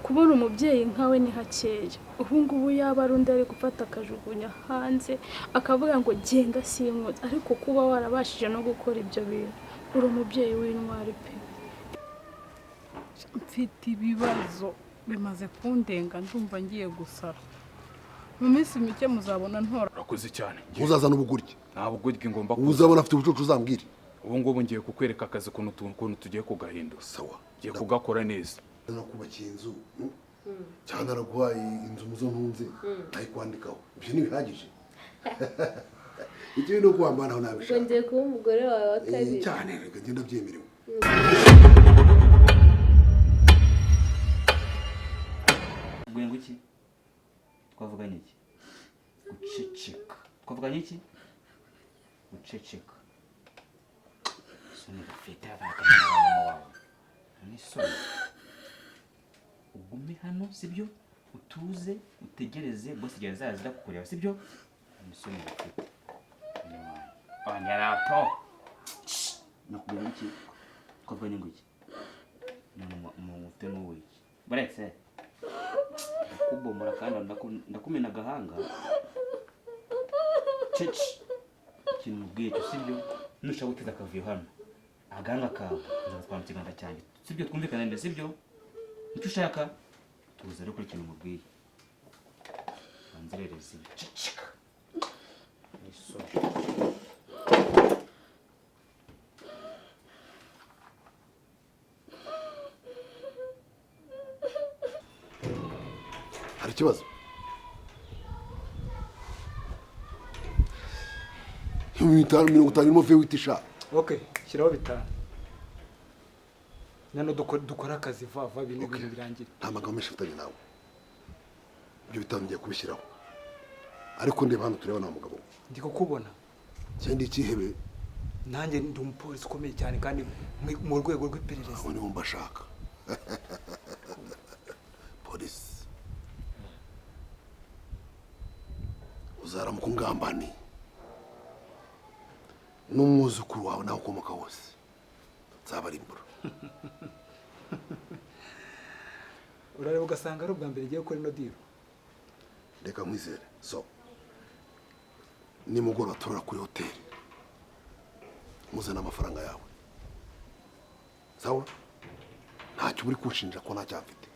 kubona umubyeyi nkawe ni hakeya ubu ngubu yaba arundi ari gufata akajugunya hanze akavuga ngo genda sinkotse ariko kuba warabashije no gukora ibyo bintu uri umubyeyi w'intwari pe mfite ibibazo bimaze kundenga ndumva ngiye gusara mu minsi mike muzabona ntora urakoze cyane uzazana ubugurye nta bugurye ngomba uzabona afite ubucucu uzambwire ubu ngubu ngiye kukwereka akazi kuntu tugiye kugahindura sawa ngiye kugakora neza nakubakiye inzu cyane araguhaye inzu muzo ntunze ayikwandikaho ibyo ntibihagije icyo ni ukwambanaho nabishaka ngiye kuba umugore wawe wa kabiri cyane reka ngenda byemerewe Gwengo iki? Twavuganye iki? Uceceka. Twavuganye iki? Uceceka. Soni gafite abakamera mama wawe. Ni soni. Ugume hano sibyo? Utuze, utegereze boss igihe azazira kukureba sibyo? Ni soni gafite. Anyarato. Nakubwira iki? Twavuganye ngo iki? Mu teno wiki. Baretse. Kubomora kandi ndakumena gahanga cece ikintu bwicyo sibyo nushaka guteza akavuyo hano aganga kawe nzatwara ikiganda cyanjye sibyo twumvikana nde sibyo nicyo ushaka tuza ariko ikintu mubwiye banzerereze ceceka niso hari ikibazo mirongo itanu irimo V8 okay shyiraho bitanu nano dukora akazi vava bintu birangira nta magambo menshi mfitanye nawe ibyo bitanu ngiye kubishyiraho ariko ndeba hano tureba nta mugabo ndi kukubona cyandi ikihebe nanjye ndi umupolisi ukomeye cyane kandi mu rwego rw'iperereza abo nibo mbashaka polisi uzaramuka ungambani n'umwuzukuru wawe nawe ukomoka hose nzabarimbura urareba ugasanga ari ubwa mbere igiye gukora ino diro reka nkwizere so nimugoroba turara kuri hoteli muzana amafaranga yawe sawa ntacyo uri kunshinja ko ntacyo afite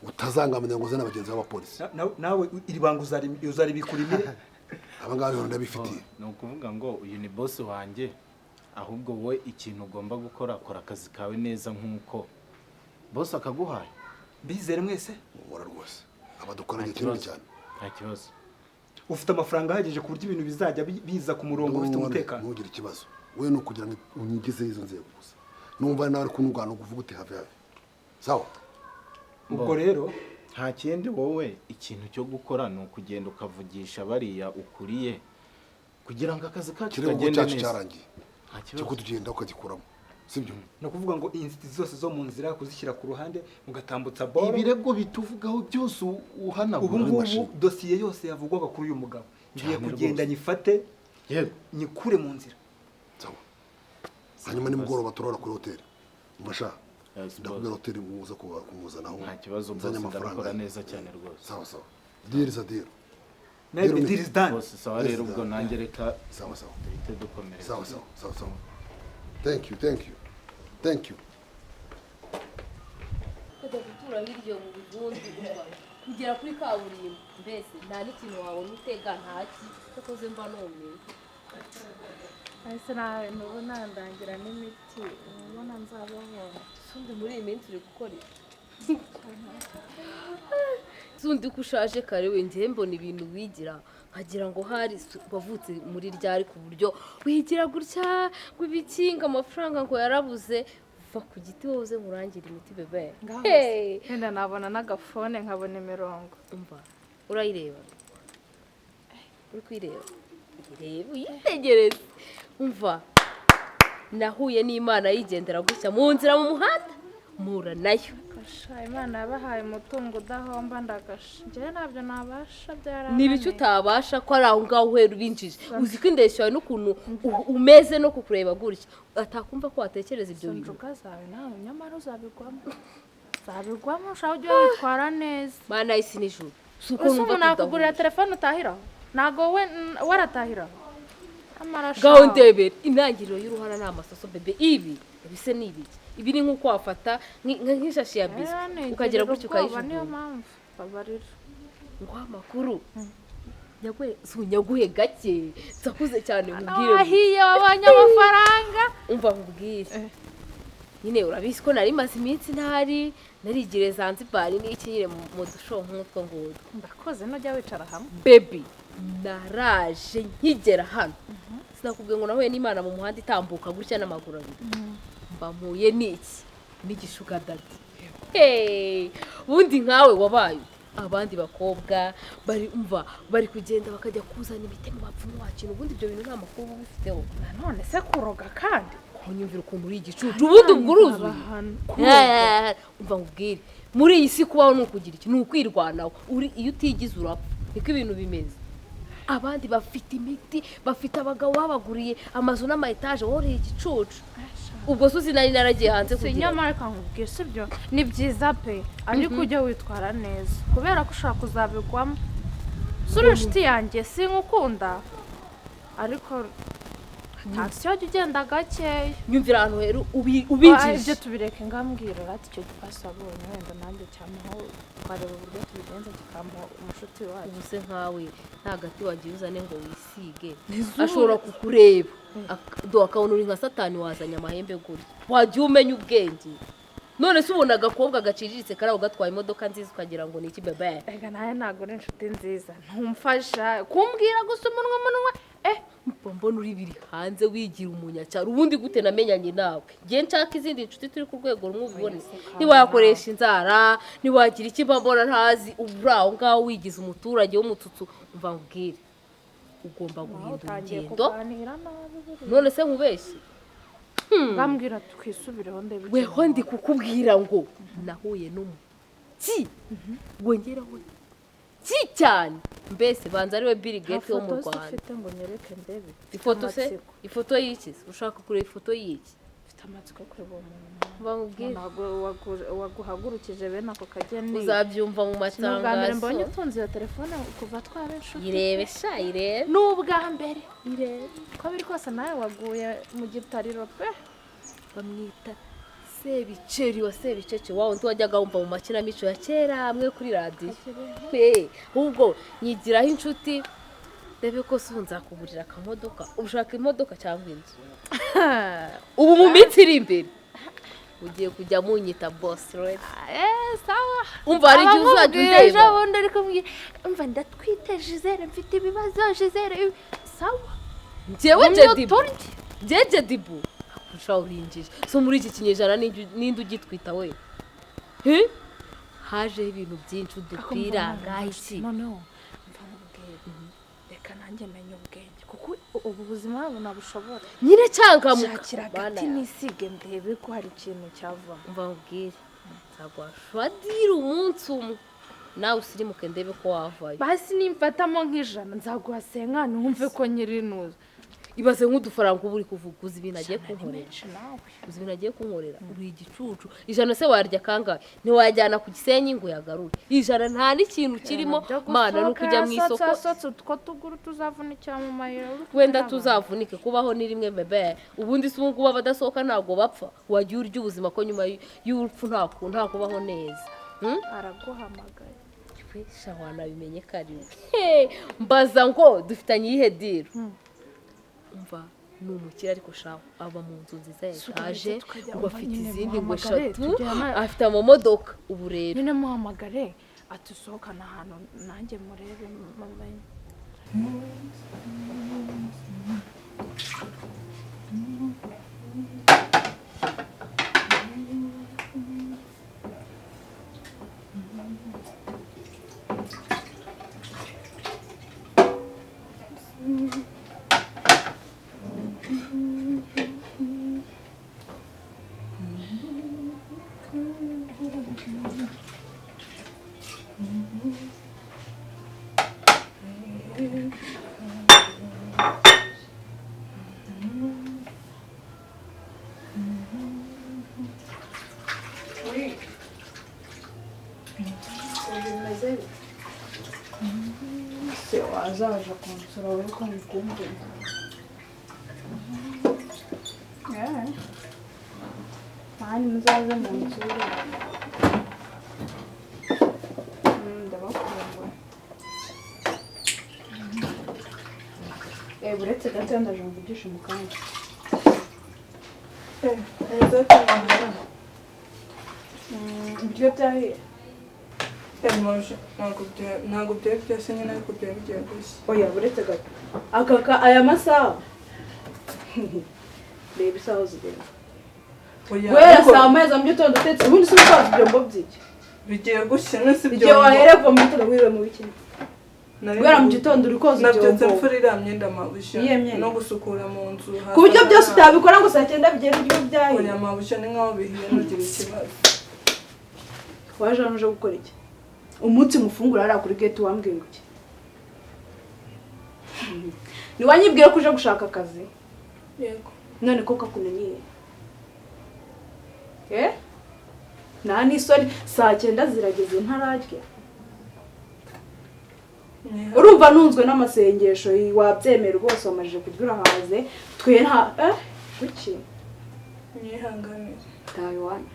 utazangamenya ngo uzane abagenzi b'abapolisi nawe iri banga uzaribikura imire abangaba rero ndabifitiye ni ukuvuga ngo uyu ni boss wanjye ahubwo wowe ikintu ugomba gukora akora akazi kawe neza nk'uko boss akaguhaye bizere mwese mura rwose abadukoranye kinini cyane nta kibazo ufite amafaranga ahagije ku buryo ibintu bizajya biza ku murongo bifite umutekano ntugire ikibazo we no kugira ngo unyigize izo nzego gusa numva nawe ari kunugana uvuga uti have sawa ubwo rero nta kindi wowe ikintu cyo gukora ni ukugenda ukavugisha bariya ukuriye kugira ngo akazi kacu kagende neza cyarangiye cyo kutugenda ukagikuramo sibyo no kuvuga ngo inzitizi zose zo mu nzira kuzishyira ku ruhande mugatambutsa boro ibirego bituvugaho byose uhanagura ubu ngubu dosiye yose yavugwaga kuri uyu mugabo ngiye kugenda nyifate nyikure mu nzira sawa hanyuma nimugoroba turora kuri hoteli mbasha ndakubwira hoteli muza kumuzanaho nta kibazo mbose ndakora neza cyane rwose sawa sawa deal is a deal maybe deal is done bose sawa rero ubwo nanjye reka sawa sawa dukomere sawa sawa thank you kujya gutura hirya mu bivundi kugera kuri kaburimbo mbese nta n'ikintu wabona utega ntaki cyakoze mba numiwe ese nawe nubu nandangira n'imiti ubona nzababona sundi muri iyi minsi uri gukora sundi ko ushaje kare we ngiye mbona ibintu wigira nkagira ngo hari wavutse muri ryari ku buryo wigira gutya ngo ibikinga amafaranga ngo yarabuze va ku giti wowe nkurangira imiti bebe wenda nabona n'agafone nkabona imirongo umva urayireba uri kwireba reba uyitegereze umva nahuye n'Imana yigendera gutya mu nzira mu muhanda mura nayo Imana yabahaye umutungo udahomba ndagasha njye nabyo nabasha byarana nibice utabasha ko ari aho ngaho uhera ubinjije uzi ko indeshyo yawe n'ukuntu umeze no kukureba gutya atakumva ko watekereza ibyo bintu njuga zawe nawe nyamara uzabigwamo zabigwamo ushaka ujye witwara neza mana isi nijoro si uko ese numva ubu nakugurira tudahuje telefone utahiraho ntabwo we waratahiraho ngaho ndebera intangiriro y'uruhara ni amasoso bebe ibi se ni ibiki ibi ni nk'uko wafata nk'ishashi ya biswi ukagera gutyo ukayijugunya niyo mpamvu babarira ngo amakuru nyaguhe gake nsakuze cyane nkubwire wahiye wabonye amafaranga umva nkubwire nyine urabizi ko nari maze iminsi ntari narigire Zanzibar n'iki nyine mu dusho nk'utwo ngutwo ndakoze nujya wicara hamwe baby naraje nkigera hano sinakubwiye ngo nahuye n'Imana mu muhanda itambuka gutya n'amaguru abiri mbamuye n'igishuga dadi ubundi nkawe wabaye abandi bakobwa bari kugenda bakajya kuzana imiti mu bapfumu wakintu ubundi ibyo bintu nta makuru bifiteho none se kuroga kandi kunyumvira ukuntu uri igicucu ubundi ubwo uruzuye umva nkubwire muri iyi si kubaho ni ukugira iki ni ukwirwanaho iyo utigize urapfa niko ibintu bimeze abandi bafite imiti bafite abagabo babaguriye amazu n'ama-etaje wowe igicucu ubwo suzi nari naragiye hanze kugira nyamara nkubwire sibyo ni byiza pe ariko ujye witwara neza kubera ko ushaka kuzabigwamo sura inshuti yanjye sinkukunda ariko taxi yajya ugenda gakeya nyumvira ahantu rero ubigisha ibyo tubireke ngambwira ati icyo gifasha abonye wenda nanjye cyamuho twareba uburyo tubigenza kikamuha umushuti wacu ubuse nkawe nta gati wagiye uzane ngo wisige ashobora kukureba akabona uri nka satani wazanye amahembe gutya wagiye umenya ubwenge none se ubona agakobwa gaciriritse karaho gatwaye imodoka nziza ukagira ngo ni iki bebe reka nawe ntabwo uri inshuti nziza ntumfasha kumbwira gusa umunwa mbona uri biri hanze wigira umunyacyaro ubundi gute namenyanye nawe ngiye nshaka izindi nshuti turi ku rwego rumwe ubibone ntiwakoresha inzara ntiwagira iki mbona ntazi uri aho ngaho wigize umuturage w'umututu mva nkubwire ugomba guhindura ingendo none se nkubeshye ngambwira twisubireho ndebe weho ndi kukubwira ngo nahuye n'umuti wongeraho cyane mbese banza ariwe Bill Gates wo mu Rwanda ufite ngo nyereke ndebe ifoto y'iki ushaka kureba ifoto y'iki mfite amatsiko kureba umuntu bamubwira ntabwo waguhagurukije bene ako kageni uzabyumva mu matangazo mbonye utunze iyo telefone kuva twaba inshuti irebe sha irebe n'ubwa mbere irebe ko biri kose nawe waguye mu gitariro pe bamwita Sebiceri wa Sebicece wawe ndi wajyaga wumva mu makinamico ya kera hamwe kuri radiyo ahubwo nyigiraho inshuti ndebe ko si nzakugurira akamodoka ushaka imodoka cyangwa inzu ubu mu minsi iri imbere ugiye kujya munyita boss rero sawa umva hari igihe uzajya undeba ubundi ariko umva ndatwite Gisele mfite ibibazo Gisele sawa njyewe Jedibu ushaho urinjije so muri iki kinyejana ninde ugitwita we hajeho ibintu byinshi udupira ngahiki noneho reka nanjye menye ubwenge kuko ubu buzima nabona bushobora nyine cyangamuka shakira agati nisige ndebe ko hari ikintu cyavamo mva nkubwire nzagwashwadira umunsi umwe nawe usirimuke ndebe ko wavayo basi nimfatamo nk'ijana nzaguha senkani wumve ko nyiri nuza ibaze nk'udufaranga uba uri kuvuga uzi ibintu agiye kunkorera uri igicucu ijana se warya kangahe ntiwajyana ku Gisenyi ngo yagarure ijana nta n'ikintu kirimo mana nuko ujya mu isoko two tuguru tuzavunikira mu mayira wenda tuzavunike kubaho ni rimwe bebe ubundi se ubu ngubu abadasohoka ntabwo bapfa wagiye urya ubuzima ko nyuma y'urupfu nta kubaho neza araguhamagaye shawana bimenye kariwe mbaza ngo dufitanye iyihe diro umva ni umukire ariko shaho aba mu nzu nziza yataje ngo afite izindi ngo 3 afite amamodoka ubu rero nyine muhamagare atusohokana ahantu nanjye murebe mamenye bimeze se wazaje kunsura wowe ko ngukumbuye mani muzaze mu nsure ndabakumbuye buretse gato ndaje mvugisha mu kanya ibiryo byahiye ntabwo byari byose nyine ariko byari bigiye gushya oya buretse gato aya masaha reba isaha zigenda guhera saa moya za mu gitondo utetse ubundi si ukoza ibyombo by'iki bigiye gushya nese igihe wahereye kuva mu gitondo wiriwe mu biki guhera mu gitondo uri koza ibyombo nabyutse mfura iriya myenda mabushya Iyihe myenda? no gusukura mu nzu ku buryo byose utabikora ngo saa cyenda bigere ibiryo byahiye oya mabushya ni nkaho bihiye ntugire ikibazo waje hano uje gukora iki umunsi mufungura hariya kuri gate wambwiye ngo iki ntiwanyibwire ko uje gushaka akazi yego none ko kakunaniye nta n'isoni saa cyenda zirageze ntararya urumva ntunzwe n'amasengesho wabyemera rwose wamajije kurya urahaze twe nta kuki myihanganire tawe iwanyu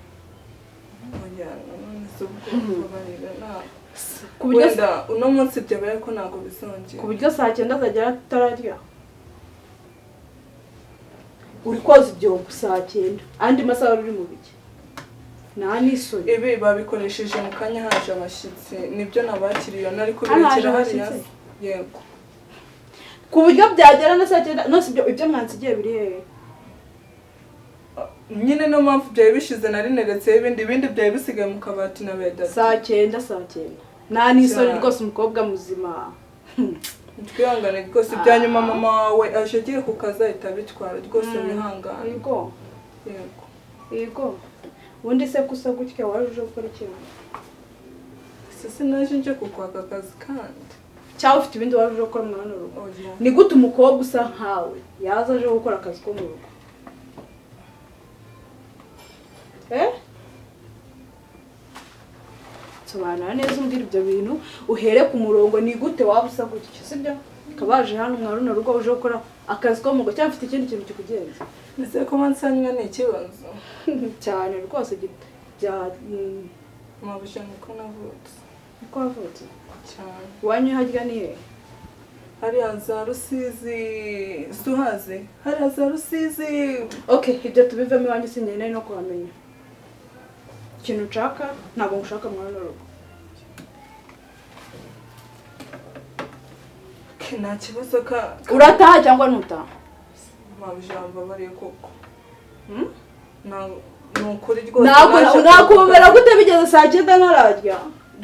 ku buryo wenda uno munsi byabaye ko ntabwo bizongera ku buryo saa cyenda azagera tutararya uri koza ibyombo saa cyenda andi masaha uri mu biki nta n'isoni ibi babikoresheje mu kanya haje abashyitsi nibyo nabakiriye nari kubirekera hariya yego ku buryo byagera na saa cyenda nose ibyo mwansigiye biri hehe nyine niyo mpamvu byari bishize nari neretseho ibindi byari bisigaye mu kabati na bedata saa cyenda nta n'isoni rwose umukobwa muzima twihangane rwose ibya nyuma mama wawe aje agiye ku kazi ahita abitwara rwose wihangane yego yego ubundi se gusa gutya waje uje gukora ikintu sinaje nje kukwaka akazi kandi cyangwa ufite ibindi waje uje gukora muri rugo ni gute umukobwa usa nkawe yaza aje gukora akazi ko mu rugo sobanura neza umbwira ibyo bintu uhere ku murongo ni gute waba usa gutya sibyo kabaje hano mwa runo rugo uje gukora akazi ko mu rugo cyangwa ufite ikindi kintu kikugenza ese ko mansanywa ni ikibazo cyane rwose mabushya niko navutse niko wavutse cyane iwanyu harya ni he hariya za rusizi suhaze hariya za rusizi ibyo tubivemo iwanyu sinjye nari no kuhamenya ikintu nshaka ntabwo ngushaka mwa runo rugo nta kibazo ka urataha cyangwa ntutaha mabijambo bariye koko ni ukuri rwose nakubera gute bigeze saa cyenda ntararya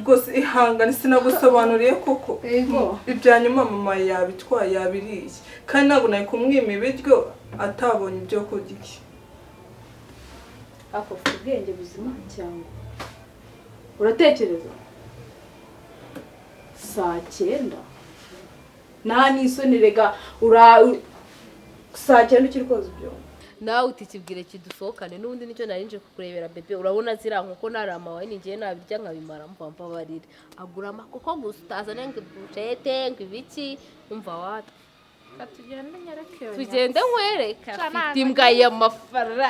rwose ihangane sinagusobanuriye koko ibya nyuma mama yabitwaye yabiriye kandi ntabwo nari kumwima ibiryo atabonye ibyo kurya ako ufite ubwenge buzima cyangwa uratekereza saa cyenda nta n'isoni rega saa cyenda ukiri koza ibyo nawe utikibwire kidusohokane n'ubundi nicyo nari nje kukurebera bebe urabona ziriya nkoko nari amawayi ningiye nabirya nkabimara mbabarire agura amakoko gusa utazane ngo bushete ngo ibiki umva wata tugende nyereke tugende nkwereka afite imbwa y'amafaranga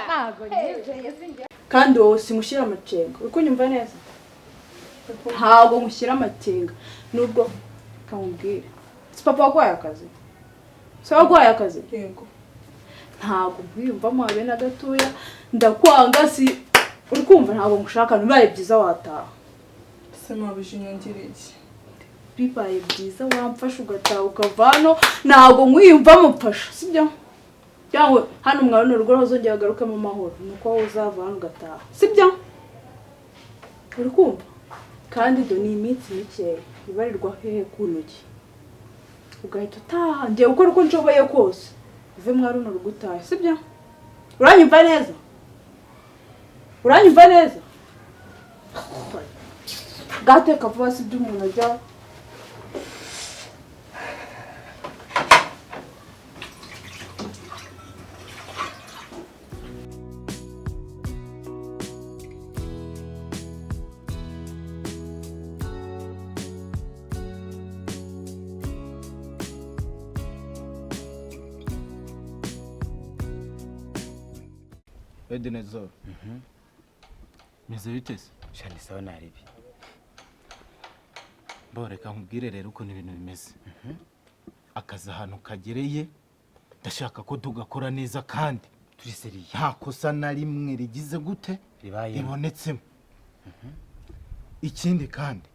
kandi wowe simushyira amacenga uri kunyumva neza ntabwo mushyira amacenga nubwo kamubwire si papa waguhaye akazi si waguhaye akazi yego ntabwo nkwiyumvamo habe na gatoya ndakwanga si uri kumva ntabwo ngushaka bibaye byiza wataha se mabije inyongere iki bibaye byiza wamfasha ugataha ukava hano ntabwo nkwiyumvamo mfasha sibyo cyangwa hano mwa runo rugo uzongera agaruke mu mahoro nuko wowe uzava hano ugataha sibyo uri kumva kandi do ni iminsi mikeya ibarirwa hehe ku ntoki ugahita utaha ngiye gukora uko nshoboye kose uve mwa runo rugo utahe sibyo uranyumva neza gateka vuba sibyo umuntu ajya Edenezor. Meze bitese? Shani sawa naribi. Reka nkubwire rero uko ibintu bimeze. Akazi ahantu kagereye ndashaka ko tugakora neza kandi turi seriye. Nta kosa na rimwe rigize gute ribaye ribonetsemo. Ikindi kandi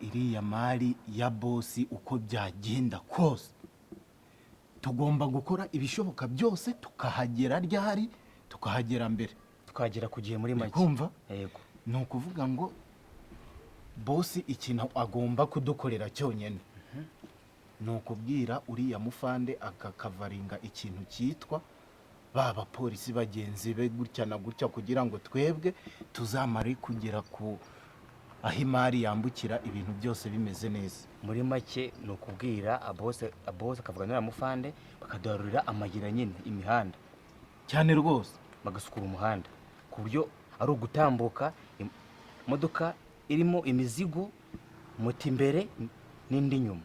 iriya mari ya bosi uko byagenda kose tugomba gukora ibishoboka byose tukahagera ryari tukahagera mbere tukagera kugiye muri make. Kumva? Yego. Ni ukuvuga ngo bosi ikintu agomba kudukorera cyonyine ni ukubwira uriya mufande akakavaringa ikintu cyitwa baba polisi bagenzi be gutya na gutya kugira ngo twebwe tuzamare kugera ku aho imari yambukira ibintu byose bimeze neza. Muri make ni ukubwira abose akavuga n'uriya mufande bakaduharurira amagira nyine imihanda cyane rwose bagasukura umuhanda ku buryo ari ugutambuka imodoka irimo imizigo moto imbere n'indi nyuma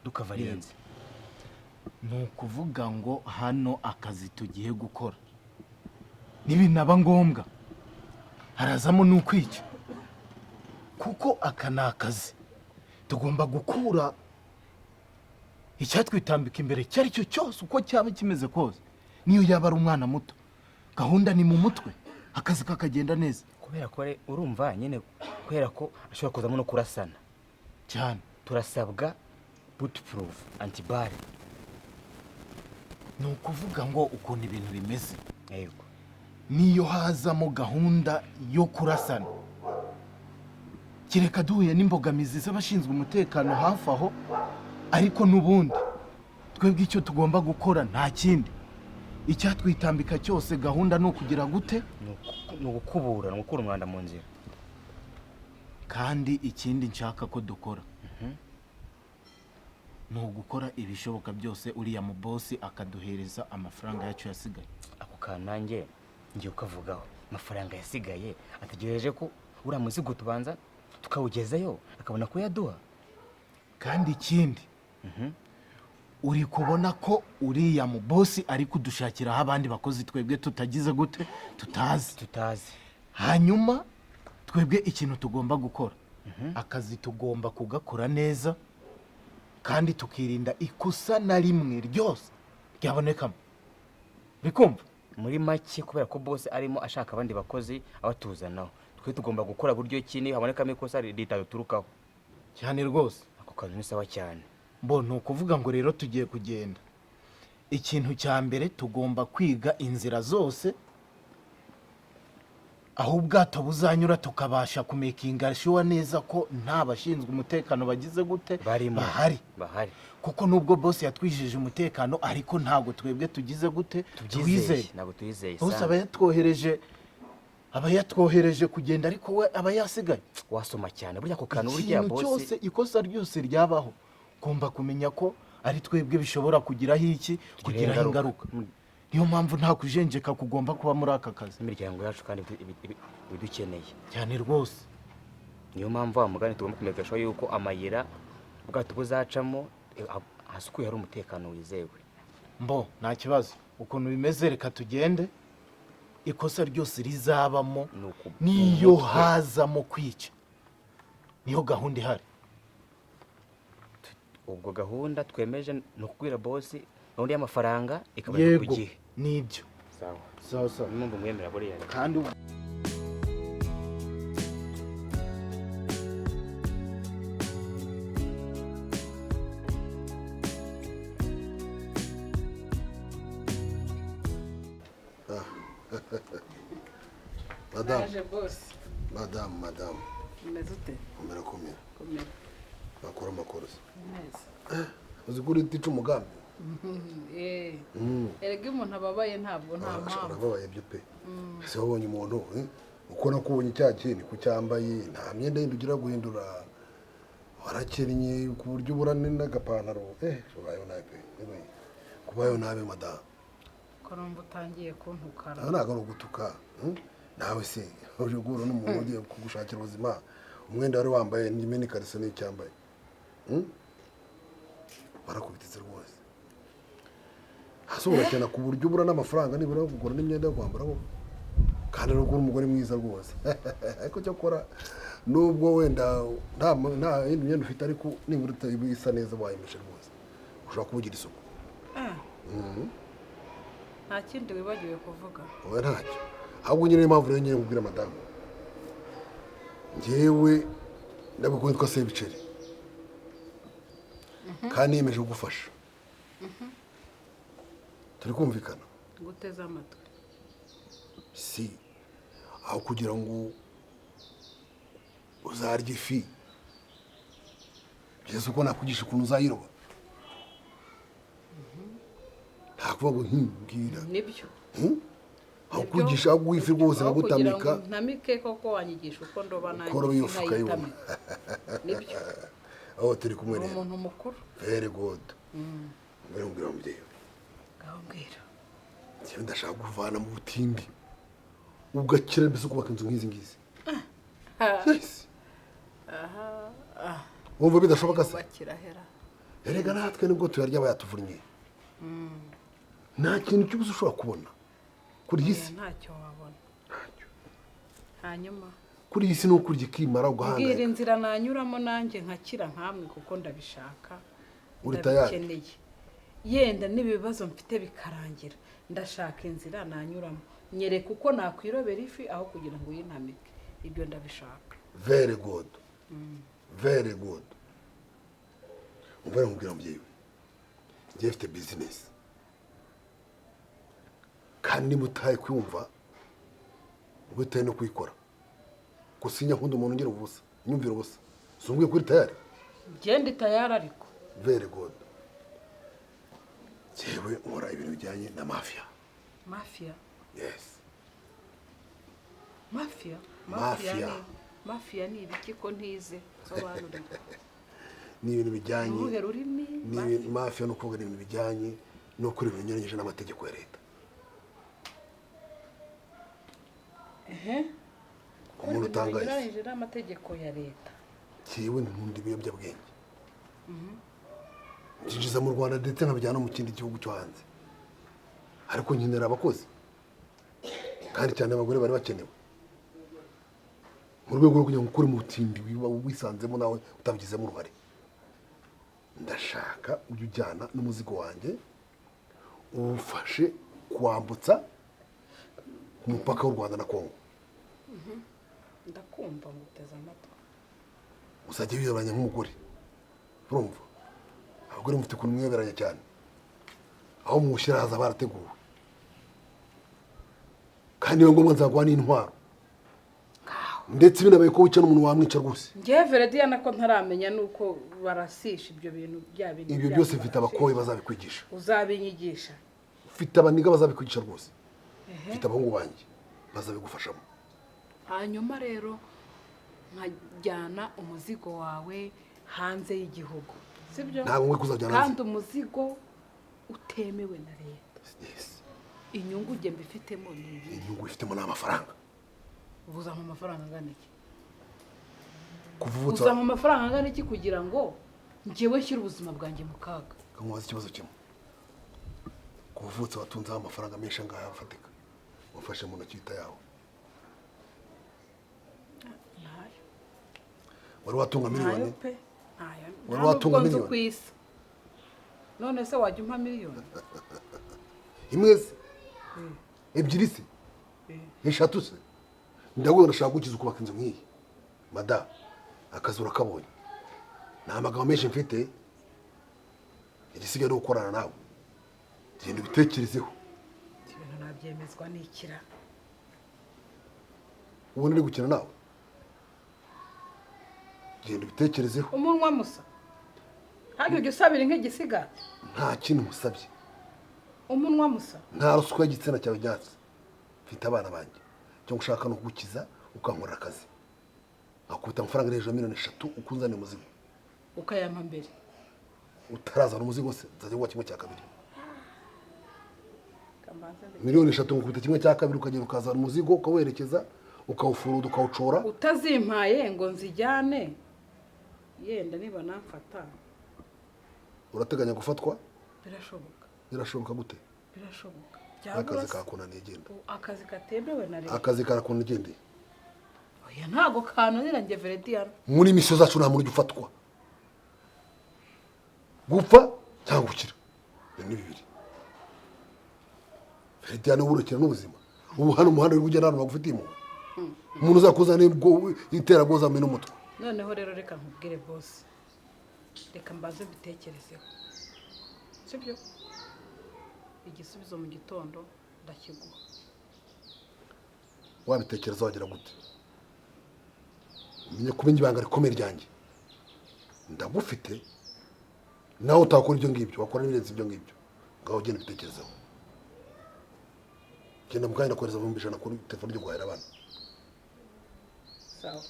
dukavarinze. Ni ukuvuga ngo hano akazi tugiye gukora nibinaba ngombwa harazamo n'ukwica kuko aka ni akazi tugomba gukura icyatwitambika imbere icyo ari cyo cyose uko cyaba kimeze kose niyo yaba ari umwana muto gahunda ni mu mutwe akazi kakagenda neza kubera ko urumva nyine kubera ko ashobora kuzamo no kurasana cyane turasabwa bulletproof antibare. Ni ukuvuga ngo ukuntu ibintu bimeze yego niyo hazamo gahunda yo kurasana kireka duhuye n'imbogamizi z'abashinzwe umutekano hafi aho ariko n'ubundi twebwe icyo tugomba gukora nta kindi icyatwitambika cyose gahunda ni ukugira gute ni ugukubura ni ugukura umwanda mu nzira. kandi ikindi nshaka ko dukora ni ugukora ibishoboka byose uriya mu bosi akaduhereza amafaranga yacu yasigaye. Ako kanange ngiye ukavugaho amafaranga yasigaye ategereje ko uriya muzigo tubanza tukawugezayo akabona ko yaduha. Kandi ikindi uri kubona ko uriya mu bosi ari kudushakiraho abandi bakozi twebwe tutagize gute tutazi. Hanyuma twebwe ikintu tugomba gukora akazi tugomba kugakora neza kandi tukirinda ikosa na rimwe ryose ryabonekamo. Bikumva? Muri make kubera ko bosi arimo ashaka abandi bakozi abatuzanaho twe tugomba gukora buryo kini habonekamo ikosa ritaduturukaho cyane rwose. Ako kazi ni sawa cyane. Mbona ukuvuga ngo rero tugiye kugenda ikintu cya mbere tugomba kwiga inzira zose aho ubwato buzanyura tukabasha kumekinga sure neza ko nta bashinzwe umutekano bagize gute bahari kuko nubwo boss yatwijije umutekano ariko ntago twebwe tugize gute twizeye ntago twizeye bose abayatwohereje kugenda ariko we abayasigaye wasoma cyane burya ko kantu burya boss cyose ikosa ryose ryabaho kumva kumenya ko ari twebwe bishobora kugiraho iki kugiraho ingaruka. Niyo mpamvu nta kujenjeka kugomba kuba muri aka kazi imiryango yacu kandi bidukeneye cyane rwose. Niyo mpamvu amugani tugomba kumegasha yuko amayira ubwato buzacamo hasukuye hari umutekano wizewe. Mbo nta kibazo ukuntu bimeze reka tugende ikosa ryose rizabamo niyo hazamo kwica niyo gahunda ihari. Ubwo gahunda twemeje no kubwira boss n'undi y'amafaranga ikabona kugihe nibyo sawa nimba mwemera buri yari kandi Madame. Umezute? Umerakomera. Komera. Bakora amakorosi. Neza. Uzi kuri tica umugambi? Erega umuntu ababaye ntabwo nta mpamvu. Arababaye byo pe. Ese wabonye umuntu uko nakubonye cya kintu kucyambaye nta myenda yindi ugira guhindura. Warakennye ku buryo burane n'agapantaro. Ubayeho nabi pe. Kubayeho nabi madame. Koromba utangiye kuntukara. Ntabwo ari ugutuka. Nawe se uje guhura n'umuntu ugiye kugushakira ubuzima umwenda wari wambaye n'imeni karisa n'icyambaye barakubititse rwose. hasi urakena ku buryo ubura n'amafaranga nibura yo kugura n'imyenda yo kwambara wowe kandi no kuba umugore mwiza rwose ariko cyo kora nubwo wenda nta yindi myenda ufite ariko nibura isa neza wayimeshe rwose ushobora kubugira isuku nta kindi wibagiwe kuvuga oya ntacyo ahubwo nyine impamvu rero nyine nkubwira madamu njyewe ndabikunda ko sebiceri kandi yemeje kugufasha turi kumvikana guteza amatwi si aho kugira ngo uzarya ifi byiza uko nakugisha ukuntu uzayiroba nta kuvuga ngo mbwira nibyo aho kugisha aho guha ifi rwose nkagutamika ntamike koko wanyigisha uko ndoba nanjye ukora iyo fuka yibona nibyo aho turi kumwe rero umuntu mukuru very good mbwira mubyeyi ngaho mbwira njyewe ndashaka kuvana mu butindi ugakira mbese ukubaka inzu nk'izi ngizi wumva bidashoboka se erega natwe nibwo tuyarya bayatuvunnye nta kintu cy'ubusa ushobora kubona kuri iyi si ntacyo wabona hanyuma kuri iyi si ni ukurya ikimara ugahangayika mbwira inzira nanyuramo nanjye nkakira nkamwe kuko ndabishaka uri tayari ndabikeneye yenda n'ibibazo mfite bikarangira ndashaka inzira nanyuramo nyereka uko nakwirobera ifi aho kugira ngo uyintamike ibyo ndabishaka very good very good umva nkubwira mubyeyi njye mfite business kandi mutaye kwumva ubutaye no kuyikora gusinya nkunda umuntu ngira ubusa nyumvira ubusa sumbwiye kuri tayari genda tayari ariko very good jewe nkora ibintu bijyanye na mafia yes mafia ni ibiki ko ntize sobanurira ni ibintu bijyanye uruhe rurimi mafia no kuvuga ibintu bijyanye no kuri binyuranyije n'amategeko ya leta umuntu utangaye binyuranyije n'amategeko ya leta jewe nkunda ibiyobyabwenge njinjiza mu Rwanda ndetse nkabijyana mu kindi gihugu cyo hanze ariko nkenera abakozi kandi cyane abagore bari bakenewe mu rwego rwo kugira ngo ukore mu butindi wisanzemo nawe utabigizemo uruhare ndashaka ujya ujyana n'umuzigo wanjye uwufashe kwambutsa ku mupaka w'u Rwanda na Kongo ndakumva nguteza amatwi uzajya wiyoberanya nk'umugore urumva abagore mufite ukuntu mwiyoberanya cyane aho mushyira haza barateguwe kandi niyo ngombwa nzaguha n'intwaro ndetse binabaye ko wica n'umuntu wamwica rwose ngewe verediya nako ntaramenya nuko barasisha ibyo bintu bya bintu ibyo byose mfite abakozi bazabikwigisha uzabinyigisha mfite abaniga bazabikwigisha rwose mfite abahungu banjye bazabigufashamo hanyuma rero nkajyana umuzigo wawe hanze y'igihugu sibyo ntabwo nkwiye kuzajyana kandi umuzigo utemewe na leta inyungu ujye mbifitemo ni iyi inyungu ifitemo ni amafaranga ubuzamo amafaranga angana iki kuvutsa uzamo amafaranga angana iki kugira ngo njyewe shyira ubuzima bwanjye mu kaga kamubaza ikibazo kimwe kuvutsa watunzeho amafaranga menshi angahe afatika wafashe mu ntoki yawe wari watunga miliyoni wari watunga miliyoni none se wajya umpa miliyoni imwe se ebyiri se eshatu se ndabona ndashaka gukiza ukubaka inzu nk'iyi mada akazi urakabonye nta magambo menshi mfite igisigaye no gukorana nawe genda ubitekerezeho ibintu nabyemezwa n'ikira ubona uri gukina nawe genda ubitekerezeho umunwa musa ntabwo ujya usabira nk'igisigati nta kintu musabye umunwa musa nta ruswa y'igitsina cyawe nyatsi mfite abana banjye cyangwa ushaka no kugukiza ukankorera akazi akubita amafaranga hejuru ya miliyoni 3 ukunzane umuzigo ukayampa mbere utarazana umuzigo se nzajya guha 1/2 miliyoni 3 ngukubita 1/2 ukagera ukazana umuzigo ukawerekeza ukawufuruda ukawucora utazimpaye ngo nzijyane yenda niba namfata urateganya gufatwa birashoboka birashoboka gute birashoboka akazi kakunaniye genda akazi katemewe na leta akazi karakunaniye genda oya ntago kananira njye Verediana muri misiyo zacu nta muntu ufatwa gupfa cyangwa gukira ni bibiri Verediana wurukira n'ubuzima ubu hano umuhanda uri kugenda hano bagufitiye impuhwe umuntu uzakuzana iterabwoza mu n'umutwe noneho rero reka nkubwire boss reka mbaze bitekerezeho sibyo igisubizo mu gitondo ndakiguha wabitekereza wagira gute umenye kuba ibanga rikomeye ryanjye ndagufite nawe utakora ibyo ngibyo wakora n'ibirenze ibyo ngibyo ngaho ugenda ubitekerezaho genda mukanya nakohereza mu 100 kuri telefone yo guhahira abana sawa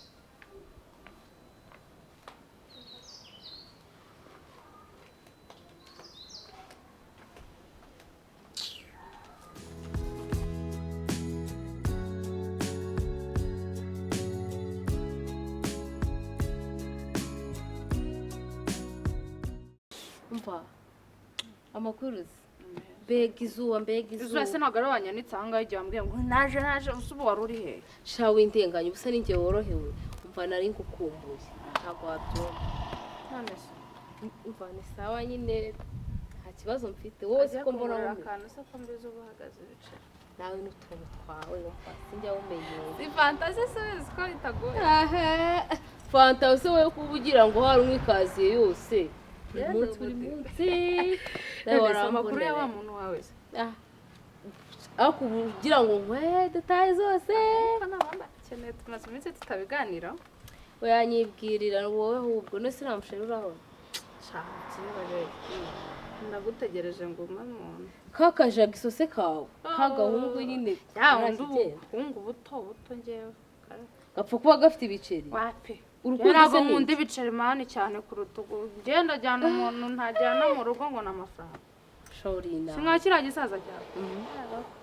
umva amakuru mbega izuba izuba se ntabwo ari abanyanitse aha ngaha igihe wambwiye ngo naje usubu wari uri he shawe indenganya ubusa ninjye worohewe umva nari ngukumbuye ntabwo wabyumva none se umva ni sawa nyine nta kibazo mfite wowe siko mbona akantu se ko mbizi uba uhagaze bicaye nawe n'utuntu twawe umva sinjya wumenyeye si fantasi se uzi ko bitagoye fantasi wowe kuba ugira ngo hari umwikaziye yose buri munsi nawe amakuru ya wa muntu wawe se aho kugira ngo nkwe detaye zose keneye tumaze iminsi tutabiganira yanyibwirira wowe ahubwo nese namushira urabona shaka kibaje ndagutegereje ngo umwe muntu kakajaga isose kawe kagahungu nyine ubuhungu buto ngewe gapfa kuba gafite ibiceri wapi urukundo ntabwo nkunda ibiceri mani cyane ku rutugu ngenda ajyana umuntu ntajyana mu rugo ngo n'amafaranga shorina sinka kiriya gisaza cyawe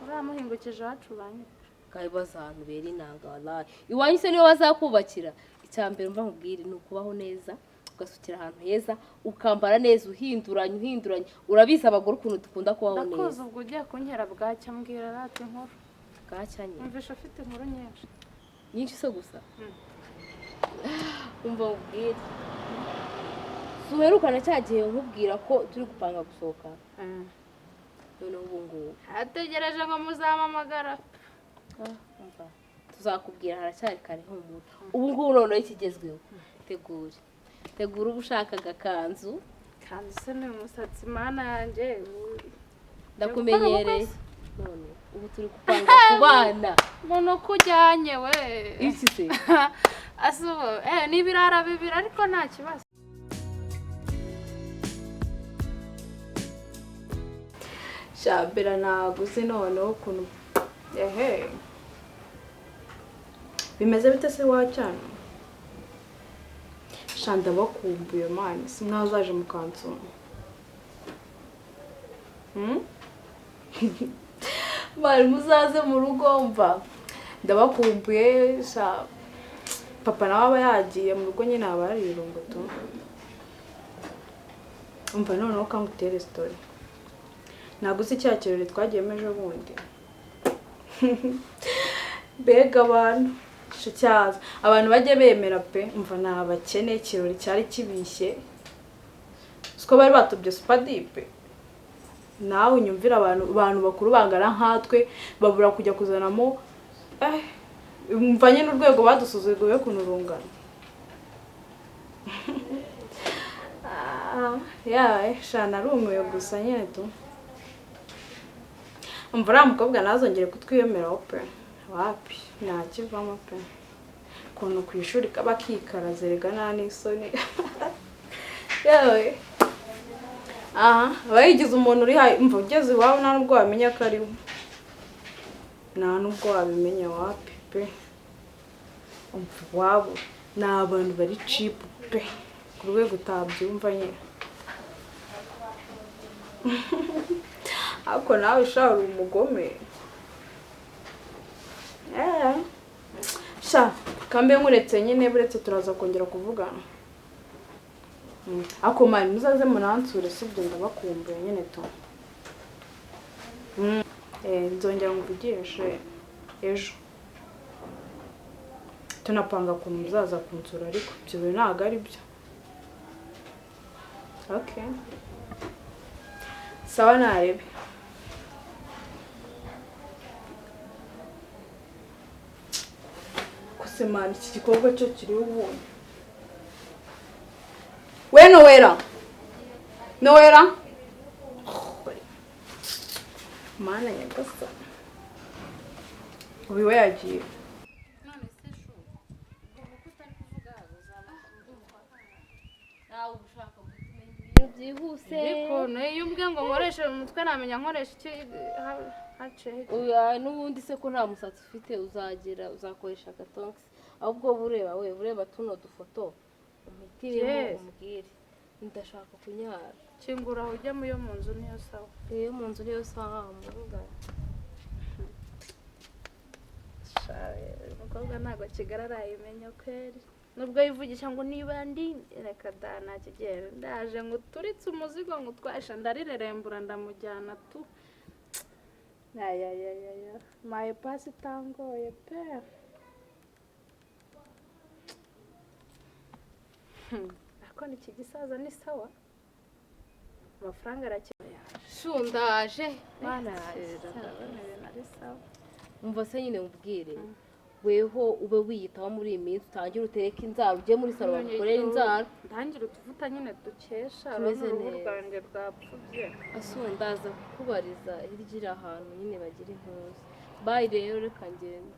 uramuhingukije iwacu banyine kabibaza ahantu bera inanga wallahi iwanyu se niyo bazakubakira icya mbere mva nkubwire ni ukubaho neza ugasukira ahantu heza ukambara neza uhinduranye urabizi abagore ukuntu dukunda kubaho neza ndakuzi ubwo ugiye kunkera bwacya mbwira rati inkuru bwacya nyine umvisha afite inkuru nyinshi se gusa umva ubwire suherukana cya gihe nkubwira ko turi gupanga gusohoka none ubu ngubu ategereje ngo muzamamagara umva tuzakubwira haracyari kare nk'umuntu ubu ngubu noneho ikigezweho tegura uba ushaka agakanzu kandi se ni umusatsi mana yanjye ndakumenyereye none ubu turi gupanga ku bana umuntu uko ujyanye we iki se asubo n'ibirara bibiri ariko nta kibazo shabira naguze noneho ukuntu bimeze bite se wacyana shanda bakumbuye mani simwazaje mukansoma bari muzaze mu rugo mva ndabakumbuye papa nawe aba yagiye mu rugo nyine aba ari irungo tu umva noneho kangutere story naguze cya kirori twagiyemo ejo bundi mbega abantu cyaza abantu bajye bemera pe umva ni abakene ikirori cyari kibishye siko bari batubye supadipe nawe unyumvira abantu bakuru bangana nkatwe babura kujya kuzanamo umva nyine urwego badusuzuguye kunurungana shana ari umuyo gusa nyine tu umva uriya mukobwa ntazongere kutwiyemeraho pe wapi ntakivamo pe ukuntu ku ishuri kaba kikaraze rega nta n'isoni yewe aba yigize umuntu uri umva ugeze iwawe nta nubwo wamenya ko ari we nta nubwo wabimenya wapi pe umva iwabo ni abantu bari cipu pe ku rwego utabyumva nyine ariko nawe ushaka uri umugome sha kambe nkuretse nyine buretse turaza kongera kuvugana ariko mani muzaze munansure sibyo ndabakumbuye nyine tu nzongera nguvugishe ejo tunapanga ukuntu muzaza kunsura ariko ibyo bintu ntabwo ari byo. Okay, sawa narebe. Kose man, iki gikorwa cyo kiri ubuntu. We Nowera mana nyagasa ubu we yagiye. byihuse Ariko iyo umbwiye ngo nkoreshe mu mutwe namenya nkoresha iki haciye. N'ubundi se ko nta musatsi ufite uzakoresha agatonks ahubwo bureba tuno dufoto umutiremo umbwire ndashaka kunyara. Kingura ujya mu yo mu nzu niyo sawa. Iyo mu nzu niyo sawa munga. Umukobwa ntabwo kigarara yimenya kweri. Nubwo yivugisha ngo niba ndi reka da nakigera ndaje ngo turitse umuzigo ngo twasha ndarirerembura ndamujyana tu. Ya maye pasi tangoye pe. Ako ni kigisaza ni sawa. Amafaranga arakeneye. Shundaje Mana ari sawa. umva se nyine umbwire weho ube wiyitaho muri iyi minsi utangire utereke inzara ujye muri salo bagukorera inzara Ndangira utuvuta nyine dukesha tumeze uruhu neza rwanjye rwapfubye. ndaza kukubariza hirya iri ahantu nyine bagira impuzu bayi rero reka ngende.